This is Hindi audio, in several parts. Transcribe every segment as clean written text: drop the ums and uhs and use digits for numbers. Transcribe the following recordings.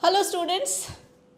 हेलो स्टूडेंट्स,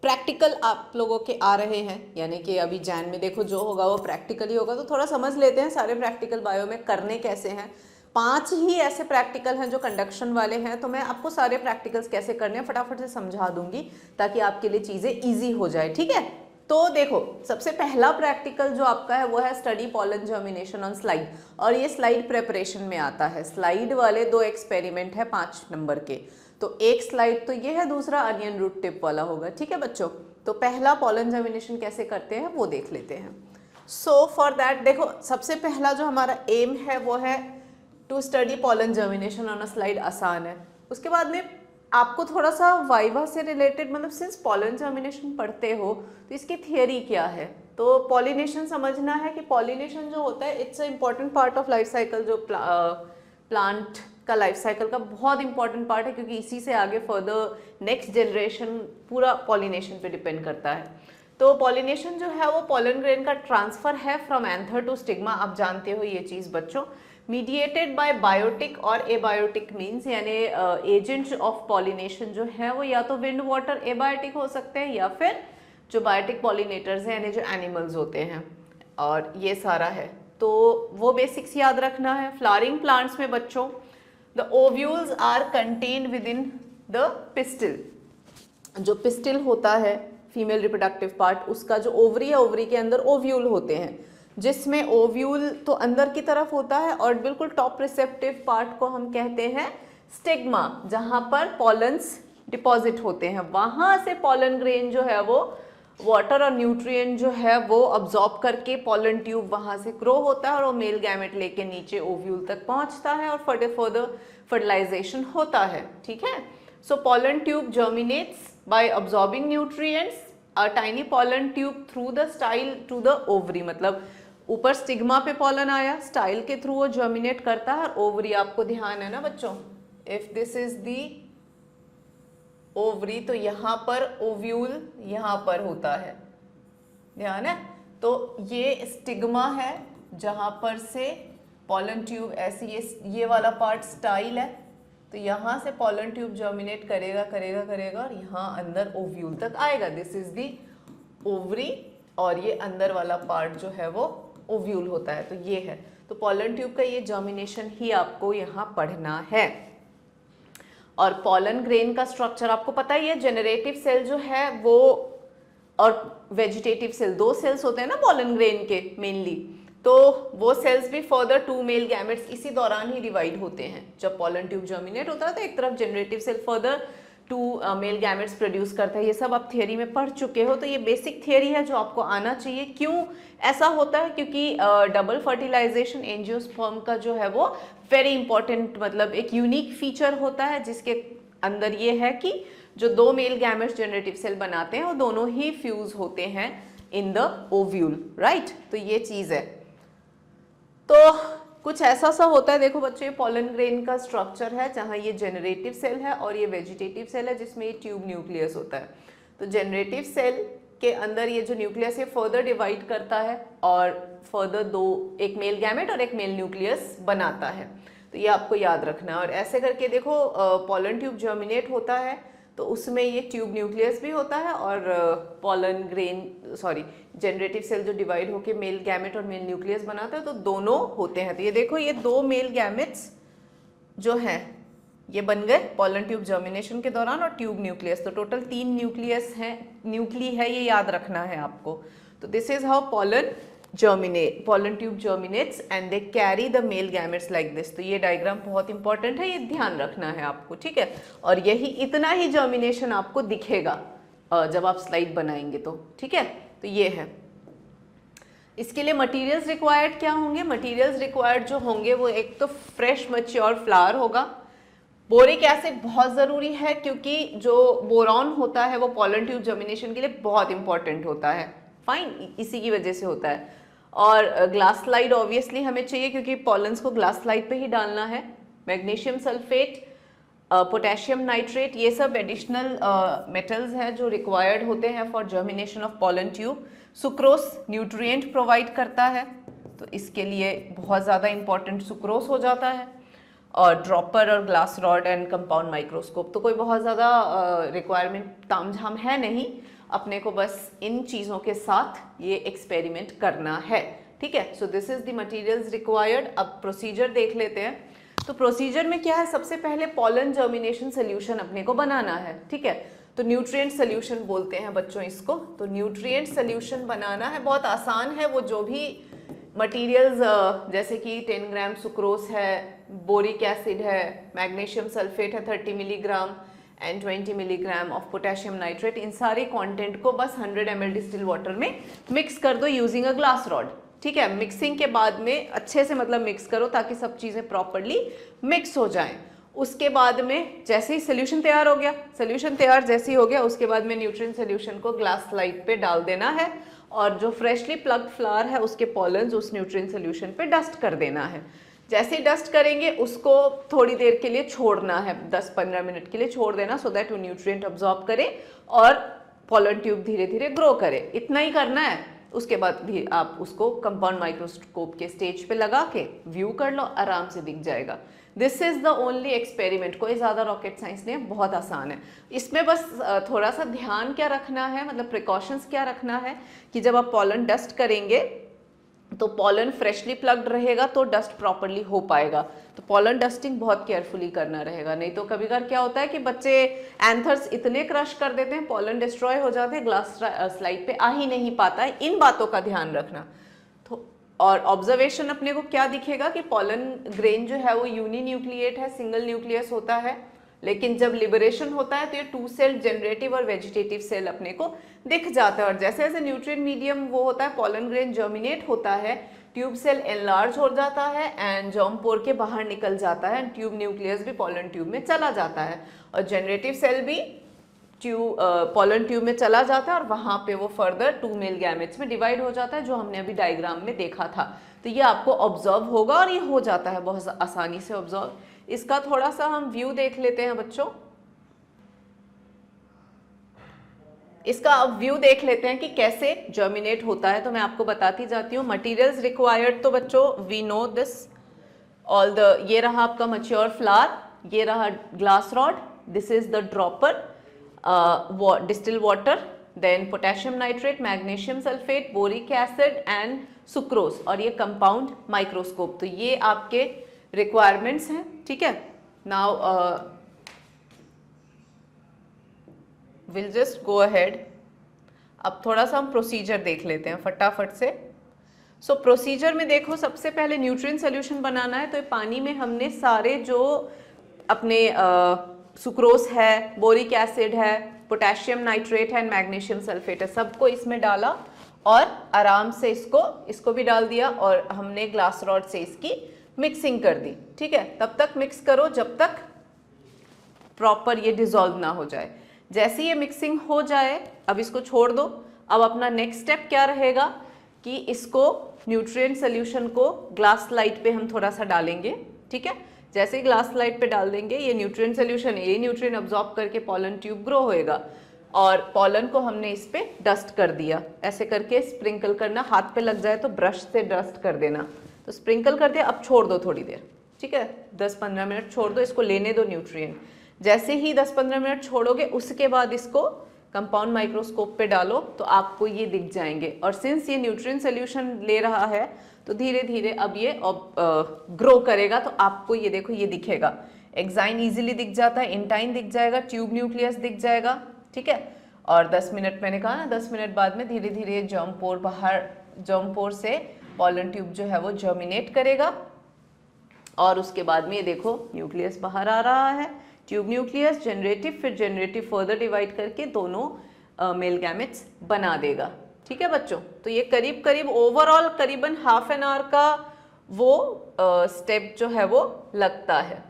प्रैक्टिकल आप लोगों के आ रहे हैं, यानी कि अभी जैन में देखो जो होगा वो प्रैक्टिकल ही होगा। तो थोड़ा समझ लेते हैं सारे प्रैक्टिकल बायो में करने कैसे हैं। 5 ही ऐसे प्रैक्टिकल हैं जो कंडक्शन वाले हैं, तो मैं आपको सारे प्रैक्टिकल्स कैसे करने हैं फटाफट से समझा दूंगी ताकि आपके लिए चीज़ें ईजी हो जाए। ठीक है, तो देखो सबसे पहला प्रैक्टिकल जो आपका है वो है study pollen germination on slide, और ये स्लाइड प्रेपरेशन में आता है। स्लाइड वाले 2 एक्सपेरिमेंट है 5 नंबर के, तो एक स्लाइड तो ये है, दूसरा अनियन रूट टिप वाला होगा। ठीक है बच्चों, तो पहला पॉलन जर्मिनेशन कैसे करते हैं वो देख लेते हैं। सो फॉर दैट देखो सबसे पहला जो हमारा एम है वो है to study pollen germination on a slide. आसान है। उसके बाद में आपको थोड़ा सा वाइवा से रिलेटेड, मतलब सिंस पॉलन जर्मिनेशन पढ़ते हो तो इसकी थियरी क्या है, तो पॉलिनेशन समझना है कि पॉलिनेशन जो होता है it's a important part of life cycle. जो प्लांट का लाइफ साइकिल का बहुत इंपॉर्टेंट पार्ट है, क्योंकि इसी से आगे फर्दर नेक्स्ट जनरेशन पूरा पॉलिनेशन पे डिपेंड करता है। तो पॉलिनेशन जो है वो पॉलन ग्रेन का ट्रांसफर है फ्रॉम एंथर टू स्टिग्मा। आप जानते हो ये चीज़ बच्चों। मीडिएटेड बाय बायोटिक और एबायोटिक मीन्स, यानी एजेंट्स ऑफ पॉलिनेशन जो है वो या तो विंड वाटर एबायोटिक हो सकते हैं या फिर जो बायोटिक पॉलिनेटर्स हैं यानी जो एनिमल्स होते हैं, और ये सारा है। तो वो बेसिक्स याद रखना है। फ्लावरिंग प्लांट्स में बच्चों the ovules are contained within the pistil। जो पिस्टिल होता है फीमेल रिप्रोडक्टिव पार्ट, उसका जो ओवरी है, ओवरी के अंदर ओव्यूल होते हैं, जिसमें ओव्यूल तो अंदर की तरफ होता है और बिल्कुल टॉप रिसेप्टिव पार्ट को हम कहते हैं स्टिग्मा, जहां पर पॉलन्स डिपॉजिट होते हैं। वहां से पॉलन ग्रेन जो है वो वाटर और न्यूट्रिएंट जो है वो अब्जॉर्ब करके पॉलन ट्यूब वहां से ग्रो होता है और वो मेल गैमेट लेके नीचे ओव्यूल तक पहुंचता है और फर्दर फर्टिलाइजेशन होता है। ठीक है, so pollen tube germinates by absorbing nutrients a tiny pollen tube through the style to the ovary. मतलब ऊपर स्टिग्मा पे पॉलन आया, स्टाइल के थ्रू वो जर्मिनेट करता है और ओवरी, आपको ध्यान है ना बच्चों, if this is the ovary तो यहाँ पर ओव्यूल यहाँ पर होता है, ध्यान है। तो ये स्टिग्मा है जहाँ पर से पॉलन ट्यूब ऐसी, ये वाला पार्ट स्टाइल है, तो यहाँ से पॉलन ट्यूब जर्मिनेट करेगा करेगा करेगा और यहाँ अंदर ओव्यूल तक आएगा। दिस इज दी ओवरी, और ये अंदर वाला पार्ट जो है वो ओव्यूल होता है। तो ये है, तो पॉलन ट्यूब का ये जर्मिनेशन ही आपको यहाँ पढ़ना है। और पॉलन ग्रेन का स्ट्रक्चर आपको पता ही है। जेनरेटिव सेल जो है वो और वेजिटेटिव सेल, 2 सेल्स होते हैं ना पॉलन ग्रेन के मेनली, तो वो सेल्स भी फर्दर 2 मेल गैमेट्स इसी दौरान ही डिवाइड होते हैं। जब पॉलन ट्यूब जर्मिनेट होता है तो एक तरफ generative cell further 2 male gametes produce करता है। ये सब आप थियरी में पढ़ चुके हो, तो ये बेसिक थियरी है जो आपको आना चाहिए। क्यों ऐसा होता है? क्योंकि डबल फर्टिलाइजेशन एंजियोस्पर्म का जो है वो वेरी इंपॉर्टेंट, मतलब एक यूनिक फीचर होता है, जिसके अंदर ये है कि जो 2 मेल गैमेट्स जनरेटिव सेल बनाते हैं वो दोनों ही फ्यूज होते हैं इन द ओव्यूल, राइट। तो ये चीज है। तो कुछ ऐसा सा होता है, देखो बच्चों, ये पॉलन ग्रेन का स्ट्रक्चर है जहां ये जेनरेटिव सेल है और ये वेजिटेटिव सेल है जिसमें ये ट्यूब न्यूक्लियस होता है। तो जेनरेटिव सेल के अंदर ये जो न्यूक्लियस है फर्दर डिवाइड करता है और फर्दर एक मेल गैमेट और एक मेल न्यूक्लियस बनाता है। तो ये आपको याद रखना है। और ऐसे करके देखो पॉलन ट्यूब जर्मिनेट होता है तो उसमें ये ट्यूब न्यूक्लियस भी होता है और पॉलन ग्रेन जनरेटिव सेल जो डिवाइड होके मेल गैमेट और मेल न्यूक्लियस बनाता है, तो दोनों होते हैं। तो ये देखो, ये 2 मेल गैमेट्स जो हैं ये बन गए पॉलन ट्यूब जर्मिनेशन के दौरान और ट्यूब न्यूक्लियस, तो टोटल 3 न्यूक्लियस हैं, न्यूक्ली है, ये याद रखना है आपको। तो this is how pollen tube germinates and they carry the male gametes like this. तो ये डायग्राम बहुत इंपॉर्टेंट है, ये ध्यान रखना है आपको, ठीक है। और यही इतना ही जर्मिनेशन आपको दिखेगा जब आप स्लाइड बनाएंगे तो, ठीक है। तो ये है। इसके लिए मटेरियल्स रिक्वायर्ड क्या होंगे? मटेरियल्स रिक्वायर्ड जो होंगे वो एक तो फ्रेश मैच्योर फ्लावर होगा। बोरिक एसिड बहुत ज़रूरी है, क्योंकि जो बोरॉन होता है वो पॉलन ट्यूब जर्मिनेशन के लिए बहुत इंपॉर्टेंट होता है, फाइन, इसी की वजह से होता है। और ग्लास स्लाइड ऑब्वियसली हमें चाहिए, क्योंकि पॉलन्स को ग्लास स्लाइड पे ही डालना है। मैग्नीशियम सल्फेट, पोटेशियम नाइट्रेट, ये सब एडिशनल मेटल्स हैं जो रिक्वायर्ड होते हैं for germination of pollen tube. Sucrose nutrient provide करता है, तो इसके लिए बहुत ज़्यादा इंपॉर्टेंट सुक्रोस हो जाता है। और ड्रॉपर और glass rod and compound microscope. तो कोई बहुत ज़्यादा रिक्वायरमेंट तामझाम है नहीं, अपने को बस इन चीज़ों के साथ ये एक्सपेरिमेंट करना है, ठीक है। So this is the materials required. अब प्रोसीजर देख लेते हैं। तो प्रोसीजर में क्या है, सबसे पहले पॉलन जर्मिनेशन सोल्यूशन अपने को बनाना है, ठीक है। तो न्यूट्रिएंट सोल्यूशन बोलते हैं बच्चों इसको। तो न्यूट्रिएंट सोल्यूशन बनाना है, बहुत आसान है। वो जो भी मटेरियल्स जैसे कि 10 ग्राम सुक्रोस है, बोरिक एसिड है, मैग्नीशियम सल्फेट है 30 milligram and 20 milligram of potassium nitrate, इन सारे कंटेंट को बस 100 ml डिस्टिल वाटर में मिक्स कर दो यूजिंग अ ग्लास रॉड, ठीक है। मिक्सिंग के बाद में अच्छे से मतलब मिक्स करो ताकि सब चीज़ें प्रॉपरली मिक्स हो जाएं। उसके बाद में जैसे ही सोल्यूशन तैयार हो गया, सोल्यूशन तैयार जैसे ही हो गया, उसके बाद में न्यूट्रिएंट सोल्यूशन को ग्लास स्लाइड पे डाल देना है और जो फ्रेशली प्लग्ड फ्लावर है उसके पॉलन्स उस न्यूट्रिएंट सोल्यूशन पे डस्ट कर देना है। जैसे ही डस्ट करेंगे उसको थोड़ी देर के लिए छोड़ना है, 10-15 मिनट के लिए छोड़ देना, सो दैट वो न्यूट्रिएंट अब्जॉर्ब करे और पॉलन ट्यूब धीरे धीरे ग्रो करे। इतना ही करना है। उसके बाद भी आप उसको कंपाउंड माइक्रोस्कोप के स्टेज पे लगा के व्यू कर लो, आराम से दिख जाएगा। This is the only experiment, कोई ज़्यादा रॉकेट साइंस नहीं है, बहुत आसान है। इसमें बस थोड़ा सा ध्यान क्या रखना है, मतलब प्रिकॉशंस क्या रखना है कि जब आप पॉलन डस्ट करेंगे तो पॉलन फ्रेशली प्लग्ड रहेगा तो डस्ट प्रॉपरली हो पाएगा। तो पॉलन डस्टिंग बहुत केयरफुली करना रहेगा, नहीं तो कभी कभार क्या होता है कि बच्चे एंथर्स इतने क्रश कर देते हैं, पॉलन डिस्ट्रॉय हो जाते हैं, ग्लास स्लाइड पे आ ही नहीं पाता है। इन बातों का ध्यान रखना। तो और ऑब्जर्वेशन अपने को क्या दिखेगा कि पॉलन ग्रेन जो है वो यूनिन्यूक्लिएट है, सिंगल न्यूक्लियस होता है, लेकिन जब लिबरेशन होता है तो ये 2 सेल जनरेटिव और वेजिटेटिव सेल अपने को दिख जाता है। और जैसे जैसे न्यूट्रिएंट मीडियम वो होता है, पॉलन ग्रेन जर्मिनेट होता है, ट्यूब सेल एनलार्ज हो जाता है एंड जर्म पोर के बाहर निकल जाता है, ट्यूब न्यूक्लियस भी पॉलन ट्यूब में चला जाता है और जनरेटिव सेल भी पॉलन ट्यूब में चला जाता है और वहाँ पे वो फर्दर 2 मेल गैमेट्स में डिवाइड हो जाता है, जो हमने अभी डायग्राम में देखा था। तो ये आपको ऑब्जर्व होगा और ये हो जाता है बहुत आसानी से ऑब्जर्व। इसका थोड़ा सा हम व्यू देख लेते हैं बच्चों। इसका अब व्यू देख लेते हैं कि कैसे जर्मिनेट होता है। तो मैं आपको बताती जाती हूँ। मटेरियल्स रिक्वायर्ड, तो बच्चों we know this all the, ये रहा आपका मैच्योर फ्लावर, ये रहा glass rod, this is the dropper, distil water, then potassium nitrate, magnesium sulphate, boric acid and sucrose, और ये कंपाउंड माइक्रोस्कोप। तो ये आपके रिक्वायरमेंट्स हैं, ठीक है। Now will just go ahead. अब थोड़ा सा हम प्रोसीजर देख लेते हैं फटाफट से। सो प्रोसीजर में देखो, सबसे पहले न्यूट्रिएंट सोल्यूशन बनाना है। तो ये पानी में हमने सारे जो अपने सुक्रोज है, बोरिक एसिड है, पोटेशियम नाइट्रेट है, मैग्नीशियम सल्फेट है, सबको इसमें डाला और आराम से इसको भी डाल दिया और हमने ग्लास रॉड से इसकी मिक्सिंग कर दी, ठीक है। तब तक मिक्स करो जब तक प्रॉपर ये डिसॉल्व ना हो जाए। जैसे ये मिक्सिंग हो जाए, अब इसको छोड़ दो। अब अपना नेक्स्ट स्टेप क्या रहेगा कि इसको न्यूट्रिएंट सोल्यूशन को ग्लास स्लाइड पे हम थोड़ा सा डालेंगे, ठीक है। जैसे ही ग्लास स्लाइड पे डाल देंगे, ये न्यूट्रिएंट सोल्यूशन, ये न्यूट्रिएंट अब्जॉर्ब करके पॉलन ट्यूब ग्रो होएगा और पॉलन को हमने इस पे डस्ट कर दिया। ऐसे करके स्प्रिंकल करना, हाथ पे लग जाए तो ब्रश से डस्ट कर देना। तो स्प्रिंकल कर दिया, अब छोड़ दो थोड़ी देर, ठीक है, 10-15 मिनट छोड़ दो, इसको लेने दो न्यूट्रिएंट। जैसे ही 10-15 मिनट छोड़ोगे, उसके बाद इसको कंपाउंड माइक्रोस्कोप पे डालो तो आपको ये दिख जाएंगे। और सिंस ये न्यूट्रिएंट सोल्यूशन ले रहा है तो धीरे धीरे अब ये ग्रो करेगा। तो आपको ये देखो, ये दिखेगा, एक्साइन इजीली दिख जाता है, इंटाइन दिख जाएगा, ट्यूब न्यूक्लियस दिख जाएगा, ठीक है। और 10 मिनट मैंने कहा ना, 10 मिनट बाद में धीरे धीरे जर्म पोर से पॉलन ट्यूब जो है वो जर्मिनेट करेगा और उसके बाद में ये देखो न्यूक्लियस बाहर आ रहा है, ट्यूब न्यूक्लियस, जनरेटिव, फिर जनरेटिव फर्दर डिवाइड करके दोनों मेल गैमेट्स बना देगा, ठीक है बच्चों। तो ये करीब करीब ओवरऑल करीबन हाफ एन आवर का वो स्टेप जो है वो लगता है।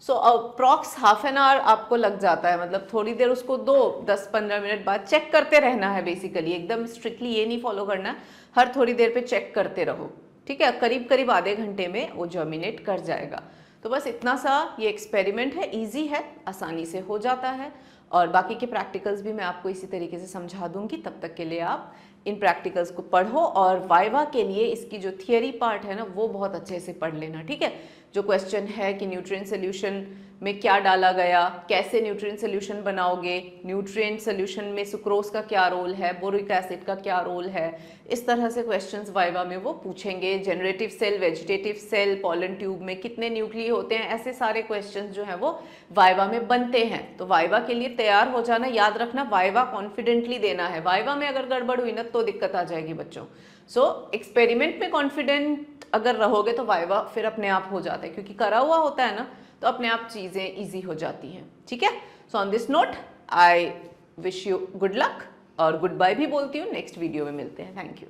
सो अप्रॉक्स हाफ एन आवर आपको लग जाता है, मतलब थोड़ी देर उसको दो, 10-15 मिनट बाद चेक करते रहना है। बेसिकली एकदम स्ट्रिक्टली ये नहीं फॉलो करना, हर थोड़ी देर पे चेक करते रहो, ठीक है। करीब करीब आधे घंटे में वो जर्मिनेट कर जाएगा। तो बस इतना सा ये एक्सपेरिमेंट है, इजी है, आसानी से हो जाता है। और बाकी के प्रैक्टिकल्स भी मैं आपको इसी तरीके से समझा दूंगी। तब तक के लिए आप इन प्रैक्टिकल्स को पढ़ो और वाइवा के लिए इसकी जो थियरी पार्ट है ना वो बहुत अच्छे से पढ़ लेना, ठीक है। जो क्वेश्चन है कि न्यूट्रिएंट सोल्यूशन में क्या डाला गया, कैसे न्यूट्रिएंट सोल्यूशन बनाओगे, न्यूट्रिएंट सोल्यूशन में सुक्रोज का क्या रोल है, बोरिक एसिड का क्या रोल है, इस तरह से क्वेश्चंस वाइवा में वो पूछेंगे। Generative cell, vegetative cell, pollen tube में कितने न्यूक्लिय होते हैं, ऐसे सारे क्वेश्चंस जो हैं वो वाइवा में बनते हैं। तो वाइवा के लिए तैयार हो जाना, याद रखना वाइवा कॉन्फिडेंटली देना है। वाइवा में अगर गड़बड़ हुई ना तो दिक्कत आ जाएगी बच्चों। सो एक्सपेरिमेंट में कॉन्फिडेंट अगर रहोगे तो वाइवा फिर अपने आप हो जाता है, क्योंकि करा हुआ होता है ना, तो अपने आप चीजें इजी हो जाती हैं। ठीक है, so on this note I wish you good luck और गुड बाय भी बोलती हूँ। नेक्स्ट वीडियो में मिलते हैं। Thank you.